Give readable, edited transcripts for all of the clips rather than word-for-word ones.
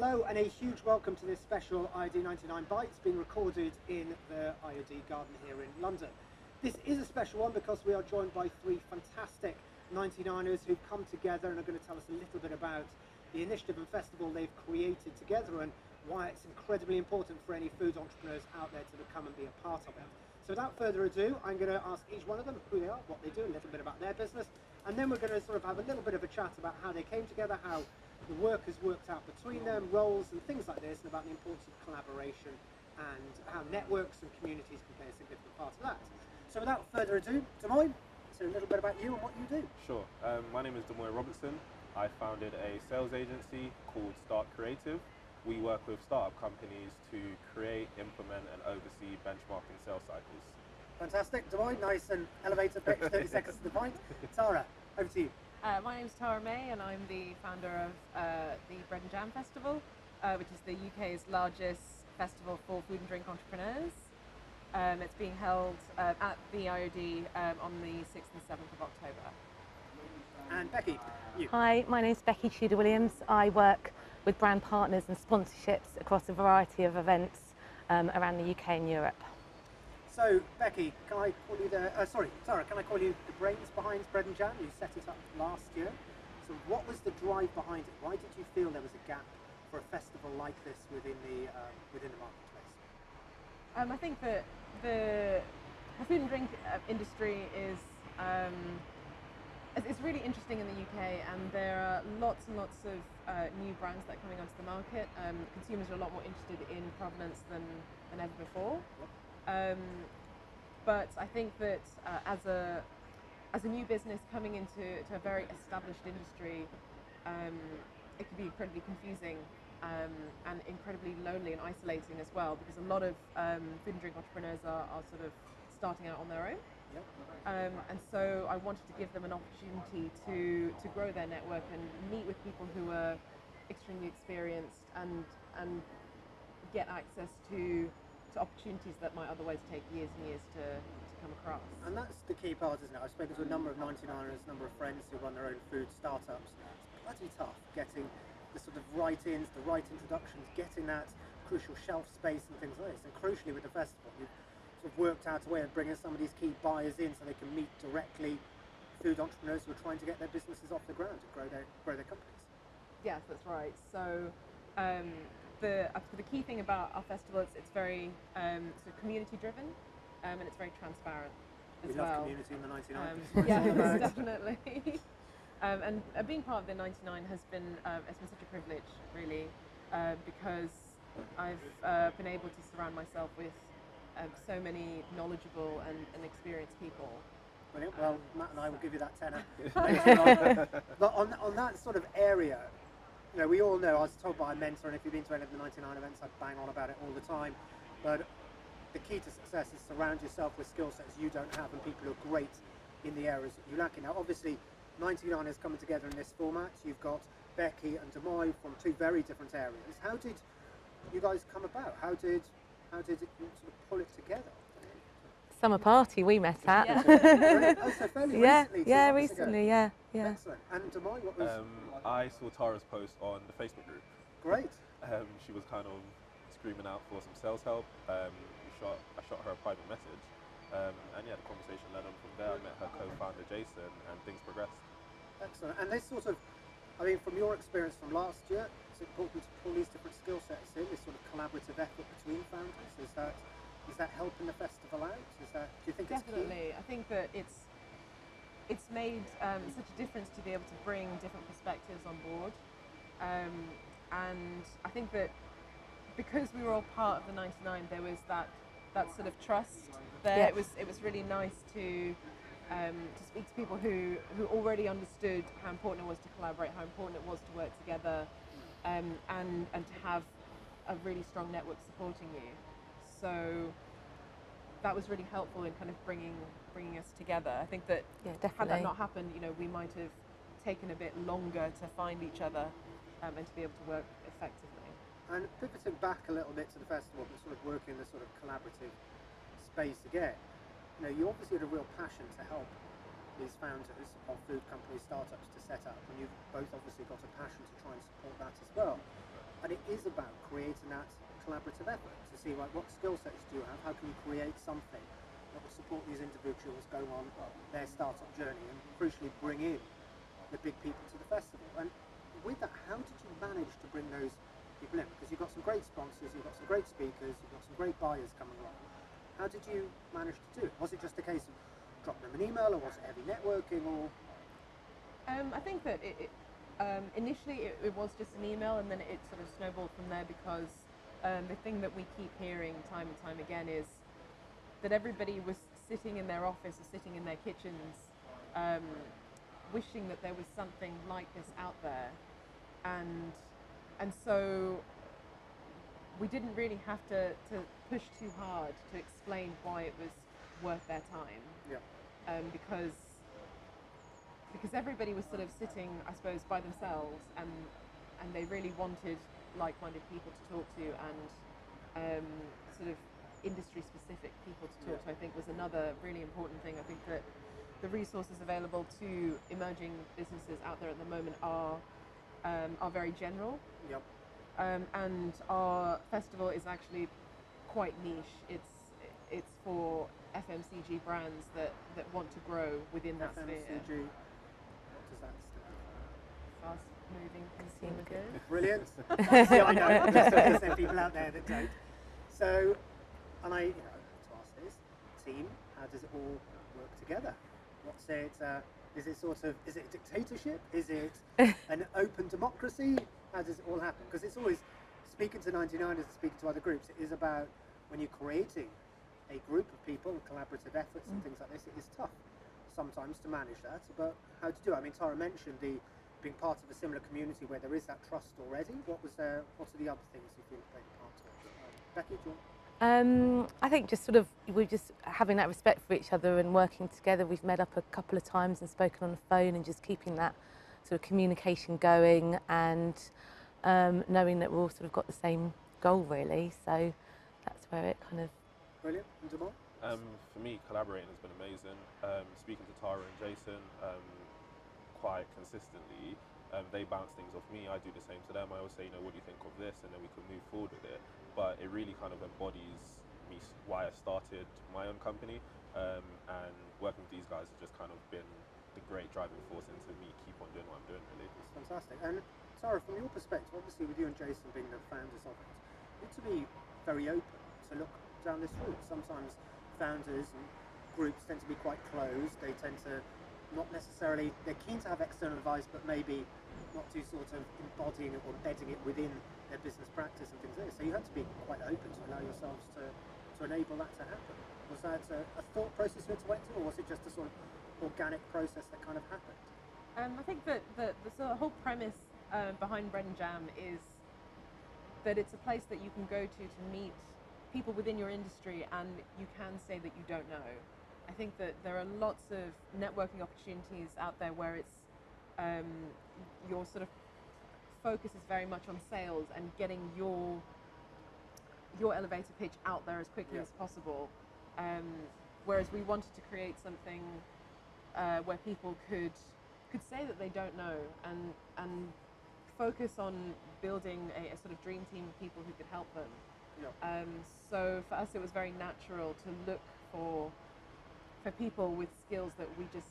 Hello and a huge welcome to this special IoD 99 Bytes being recorded in the IoD garden here in London. This is a special one because we are joined by three fantastic 99ers who've come together and are going to tell us a little bit about the initiative and festival they've created together and why it's incredibly important for any food entrepreneurs out there to come and be a part of it. So without further ado, I'm going to ask each one of them who they are, what they do, a little bit about their business, and then we're going to sort of have a little bit of a chat about how they came together, how the work has worked out between them, roles and things like this, and about the importance of collaboration and how networks and communities can play a significant part of that. So without further ado, Demoy, so a little bit about you and what you do. Sure. My name is Demoy Robertson. I founded a sales agency called Start Creative. We work with startup companies to create, implement and oversee benchmarking sales cycles. Fantastic. Demoy, nice and elevator pitch, 30 seconds to the point. Tara, over to you. My name is Tara Mei and I'm the founder of the Bread and Jam Festival, which is the UK's largest festival for food and drink entrepreneurs. It's being held at the IoD on the 6th and 7th of October. And Becky, you. Hi, my name is Becky Tudor-Williams. I work with brand partners and sponsorships across a variety of events around the UK and Europe. So, Becky, can I call you Tara, can I call you the brains behind Bread and Jam? You set it up last year. So what was the drive behind it? Why did you feel there was a gap for a festival like this within the marketplace? I think that the food and drink industry is it's really interesting in the UK, and there are lots and lots of new brands that are coming onto the market. Consumers are a lot more interested in provenance than ever before. But I think that as a new business coming into a very established industry, it can be incredibly confusing and incredibly lonely and isolating as well, because a lot of food and drink entrepreneurs are sort of starting out on their own. Yep. And so I wanted to give them an opportunity to grow their network and meet with people who are extremely experienced and get access to opportunities that might otherwise take years and years to come across. And that's the key part, isn't it? I've spoken to a number of 99ers, a number of friends who run their own food startups. It's bloody tough getting the sort of write-ins, the right introductions, getting that crucial shelf space and things like this. And crucially with the festival, you've sort of worked out a way of bringing some of these key buyers in so they can meet directly food entrepreneurs who are trying to get their businesses off the ground and grow their companies. Yes, that's right. So the key thing about our festival is it's very sort of community driven, and it's very transparent as well. We love community in the 99. Yeah, definitely. And being part of the 99 has been such a privilege, really, because I've been able to surround myself with so many knowledgeable and experienced people. Brilliant. Well, Matt and I will give you that tenner later on. But on that sort of area, you know, we all know, I was told by a mentor, and if you've been to any of the 99 events, I bang on about it all the time, but the key to success is surround yourself with skill sets you don't have and people who are great in the areas that you lack in. Now, obviously, 99 is coming together in this format. You've got Becky and Demoy from two very different areas. How did you guys come about? How did you sort of pull it together? Summer party we met at. Yeah. Oh, so fairly yeah, recently. 2 yeah, months ago. recently, yeah. Excellent. And Demoy, what was I saw Tara's post on the Facebook group. great? She was kind of screaming out for some sales help. I shot her a private message, and yeah, the conversation led on from there. I met her co-founder Jason, and things progressed. Excellent. And this sort of, I mean, from your experience from last year, it's important to pull these different skill sets in, this sort of collaborative effort between founders. Is that helping the festival out? Do you think Definitely. I think that it's made such a difference to be able to bring different perspectives on board, and I think that because we were all part of the 99, there was that sort of trust there. Yes. It was really nice to speak to people who already understood how important it was to collaborate, how important it was to work together, and to have a really strong network supporting you. So that was really helpful in kind of bringing us together. I think that had definitely. that not happened, you know, we might have taken a bit longer to find each other and to be able to work effectively. And pivoting back a little bit to the festival, but sort of working in the sort of collaborative space again, you know, you obviously had a real passion to help these founders of food companies, startups to set up, and you've both obviously got a passion to try and support that as well. And it is about creating that collaborative effort to see, like, what skill sets do you have, how can you create something that will support these individuals going on their startup journey and crucially bring in the big people to the festival. And with that, how did you manage to bring those people in? Because you've got some great sponsors, you've got some great speakers, you've got some great buyers coming along. How did you manage to do it? Was it just a case of dropping them an email, or was it heavy networking, or? I think that initially it was just an email, and then it sort of snowballed from there, because the thing that we keep hearing time and time again is that everybody was sitting in their office or sitting in their kitchens wishing that there was something like this out there, and so we didn't really have to push too hard to explain why it was worth their time. Yeah. Because everybody was sort of sitting, I suppose, by themselves, and they really wanted like-minded people to talk to, and sort of industry-specific people to talk to, I think, was another really important thing. I think that the resources available to emerging businesses out there at the moment are very general. Yep. And our festival is actually quite niche. It's for FMCG brands that want to grow within that sphere. FMCG, what does that stand Fast moving consumer goods. for? Brilliant. Yeah, I know. There's some people out there that don't. So, and I, to ask this, team, how does it all work together? What's it? Is it a dictatorship? Is it an open democracy? How does it all happen? Because it's always, speaking to 99ers and speaking to other groups, it is about, when you're creating a group of people and collaborative efforts and things like this, it is tough sometimes to manage that. But how to do it? I mean, Tara mentioned being part of a similar community where there is that trust already. What are the other things you feel played a part of? Becky, do you want? I think just we're just having that respect for each other and working together. We've met up a couple of times and spoken on the phone, and just keeping that sort of communication going, and knowing that we've all sort of got the same goal, really. So that's where it kind of... Brilliant. And Jamal? For me, collaborating has been amazing. Speaking to Tara and Jason quite consistently, they bounce things off me, I do the same to them. I always say, what do you think of this? And then we can move forward with it. But it really kind of embodies me, why I started my own company, and working with these guys has just kind of been the great driving force into me keep on doing what I'm doing, really. It's fantastic. And Tara, from your perspective, obviously with you and Jason being the founders of it, you need to be very open to look down this route. Sometimes founders and groups tend to be quite closed. They tend to not necessarily, they're keen to have external advice, but maybe not to sort of embodying it or embedding it within their business practice and things like this. So you had to be quite open to allow yourselves to enable that to happen. Was that a thought process you had to went through, or was it just a sort of organic process that kind of happened? I think that the sort of whole premise behind Bread and Jam is that it's a place that you can go to meet people within your industry, and you can say that you don't know. I think that there are lots of networking opportunities out there where it's your sort of focus is very much on sales and getting your elevator pitch out there as quickly as possible. Whereas we wanted to create something where people could say that they don't know, and focus on building a sort of dream team of people who could help them. Yeah. So for us, it was very natural to look for people with skills that we just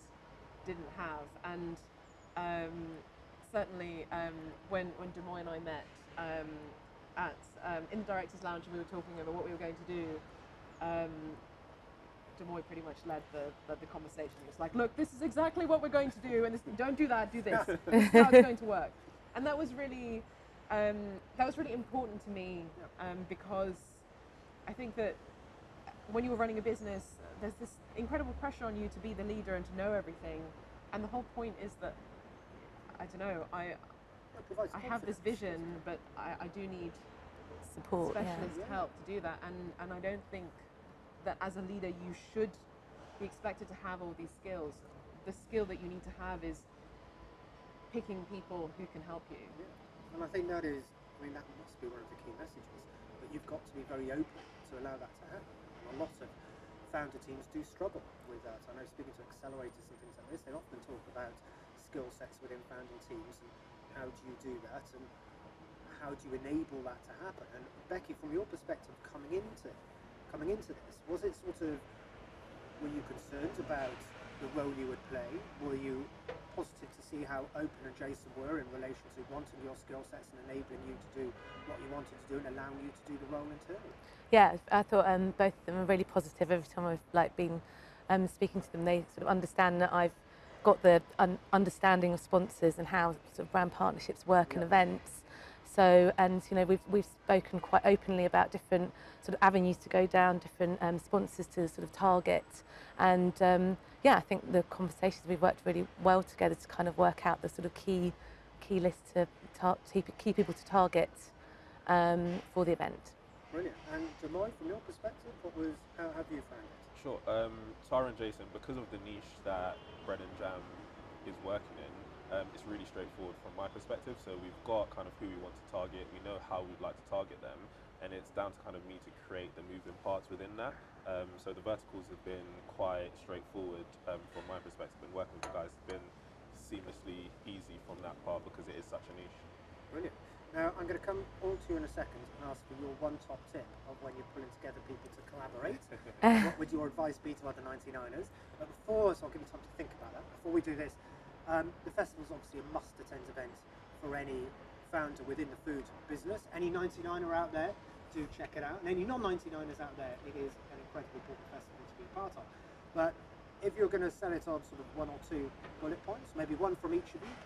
didn't have, and certainly when Demoy and I met in the director's lounge and we were talking over what we were going to do, Demoy pretty much led the conversation. He was like, look, this is exactly what we're going to do, and don't do that, do this. This is how it's going to work. And that was really important to me, because I think that when you were running a business, there's this incredible pressure on you to be the leader and to know everything. And the whole point is that, I don't know, I have this vision, but I do need support, specialist help to do that. And I don't think that as a leader you should be expected to have all these skills. The skill that you need to have is picking people who can help you. Yeah. And I think that must be one of the key messages, that you've got to be very open to allow that to happen. And a lot of founder teams do struggle with that. I know, speaking to accelerators and things like this, they often talk about skill sets within founding teams and how do you do that, and how do you enable that to happen? And Becky, from your perspective, coming into this, was it sort of, were you concerned about the role you would play? Were you positive to see how open and Jason were in relation to wanting your skill sets and enabling you to do what you wanted to do and allowing you to do the role internally? Yeah, I thought both of them are really positive. Every time I've been speaking to them, they sort of understand that I've got the understanding of sponsors and how sort of brand partnerships work and events. So, and we've spoken quite openly about different sort of avenues to go down, different sponsors to sort of target, and yeah, I think the conversations, we've worked really well together to kind of work out the sort of key list to key people to target for the event. Brilliant. And Jamoy, from your perspective, how have you found it? Sure. Tara and Jason, because of the niche that Bread and Jam is working in, it's really straightforward from my perspective. So we've got kind of who we want to target, we know how we'd like to target them, and it's down to kind of me to create the moving parts within that. So the verticals have been quite straightforward from my perspective, and working with the guys has been seamlessly easy from that part because it is such a niche. Brilliant. Now, I'm going to come on to you in a second and ask for your one top tip of when you're pulling together people to collaborate. What would your advice be to other 99ers? But before, so I'll give you time to think about that. Before we do this, the festival is obviously a must-attend event for any founder within the food business. Any 99er out there, do check it out. And any non-99ers out there, it is an incredibly important festival to be a part of. But if you're going to sell it on sort of one or two bullet points, maybe one from each of you,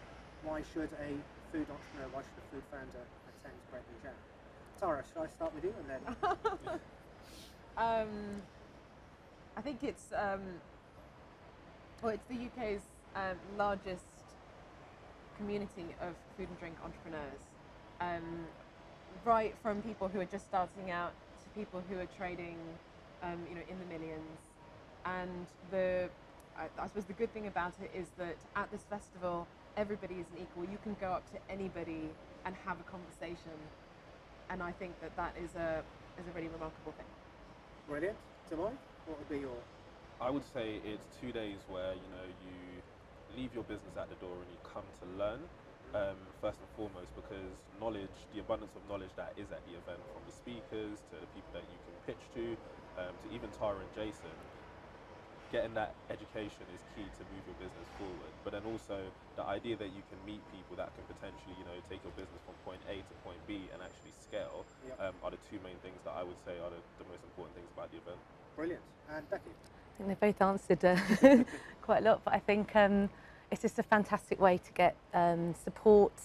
why should a food entrepreneur, why should a food founder attend Bread and Jam? Tara, should I start with you and then? I think it's it's the UK's largest community of food and drink entrepreneurs. Right from people who are just starting out to people who are trading, in the millions. And I suppose the good thing about it is that at this festival, everybody is an equal. You can go up to anybody and have a conversation, and I think that is a really remarkable thing. Brilliant. Jamoy, what would be your? I would say it's 2 days where you leave your business at the door and you come to learn. First and foremost, because knowledge, the abundance of knowledge that is at the event, from the speakers to the people that you can pitch to even Tara and Jason, getting that education is key to move your business forward. But then also the idea that you can meet people that can potentially, take your business from point A to point B and actually scale are the two main things that I would say are the most important things about the event. Brilliant. And Becky? I think they both answered quite a lot, but I think it's just a fantastic way to get support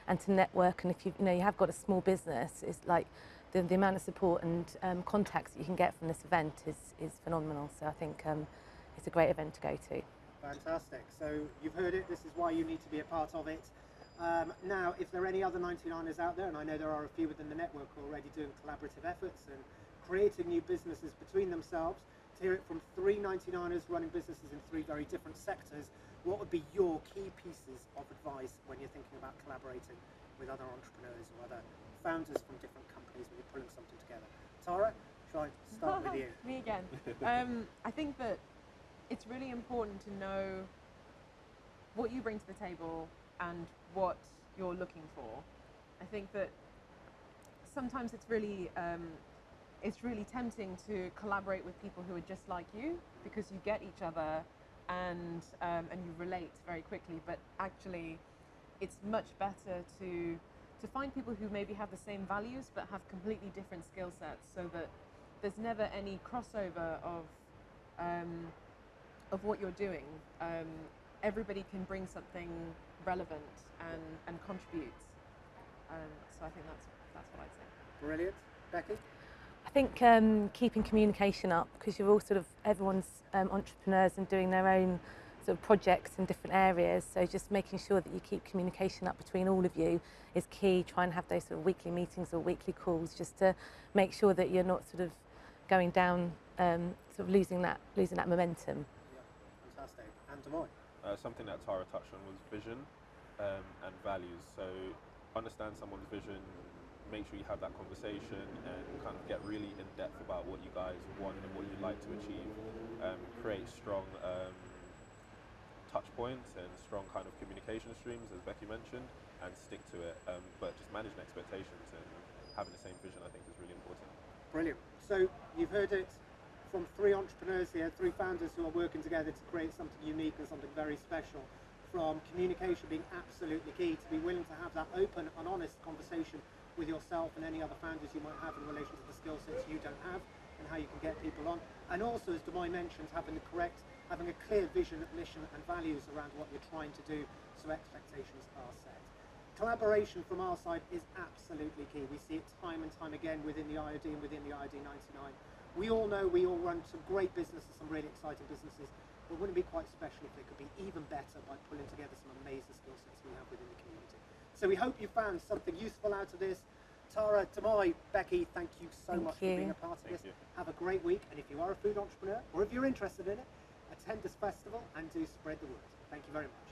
and to network. And if you have got a small business, it's like the amount of support and contacts that you can get from this event is phenomenal. So I think it's a great event to go to. Fantastic. So you've heard it. This is why you need to be a part of it. Now, if there are any other 99ers out there, and I know there are a few within the network already doing collaborative efforts and creating new businesses between themselves, to hear it from three 99ers running businesses in three very different sectors, what would be your key pieces of advice when you're thinking about collaborating with other entrepreneurs or other founders from different companies when you're pulling something together? Tara, shall I start with you? Me again. I think that it's really important to know what you bring to the table and what you're looking for. I think that sometimes it's really tempting to collaborate with people who are just like you because you get each other and you relate very quickly. But actually, it's much better to find people who maybe have the same values but have completely different skill sets, so that there's never any crossover of what you're doing. Everybody can bring something relevant and contribute. So I think that's what I'd say. Brilliant. Becky? I think keeping communication up, because you're all everyone's entrepreneurs and doing their own sort of projects in different areas. So just making sure that you keep communication up between all of you is key. Try and have those sort of weekly meetings or weekly calls just to make sure that you're not sort of going down, sort of losing that momentum. Yeah, fantastic. And Demoy? Something that Tara touched on was vision and values. So understand someone's vision, make sure you have that conversation and kind of get really in depth about what you guys want and what you'd like to achieve. Create strong touch points and strong kind of communication streams, as Becky mentioned, and stick to it. But just managing expectations and having the same vision, I think, is really important. Brilliant. So you've heard it from three entrepreneurs here, three founders who are working together to create something unique and something very special. From communication being absolutely key, to be willing to have that open and honest conversation with yourself and any other founders you might have in relation to the skill sets you don't have and how you can get people on. And also, as Demai mentioned, having a clear vision, mission and values around what you're trying to do so expectations are set. Collaboration from our side is absolutely key. We see it time and time again within the IoD and within the IoD 99. We all know we all run some great businesses, some really exciting businesses, but wouldn't it be quite special if they could be even better by pulling together some amazing skill sets we have within the community. So we hope you found something useful out of this. Tara, Demai, Becky, thank you so much for being a part of this. Have a great week, and if you are a food entrepreneur, or if you're interested in it, attend this festival and do spread the word. Thank you very much.